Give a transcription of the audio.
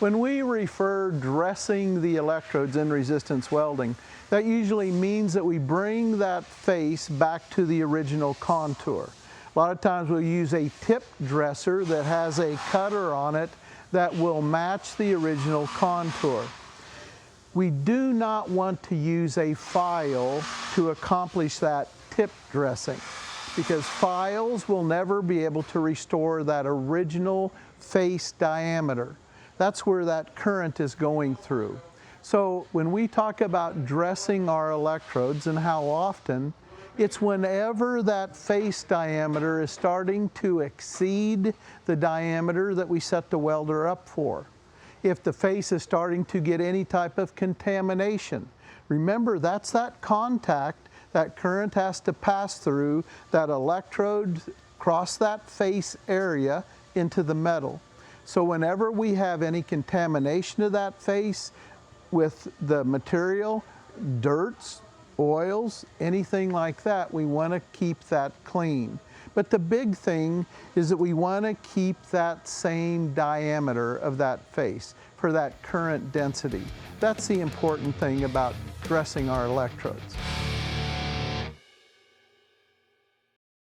When we refer dressing the electrodes in resistance welding, that usually means that we bring that face back to the original contour. A lot of times we'll use a tip dresser that has a cutter on it that will match the original contour. We do not want to use a file to accomplish that tip dressing, because files will never be able to restore that original face diameter. That's where that current is going through. So when we talk about dressing our electrodes and how often, it's whenever that face diameter is starting to exceed the diameter that we set the welder up for. If the face is starting to get any type of contamination, remember that's that contact that current has to pass through that electrode, cross that face area into the metal. So whenever we have any contamination of that face with the material, dirts, oils, anything like that, we want to keep that clean. But the big thing is that we want to keep that same diameter of that face for that current density. That's the important thing about dressing our electrodes.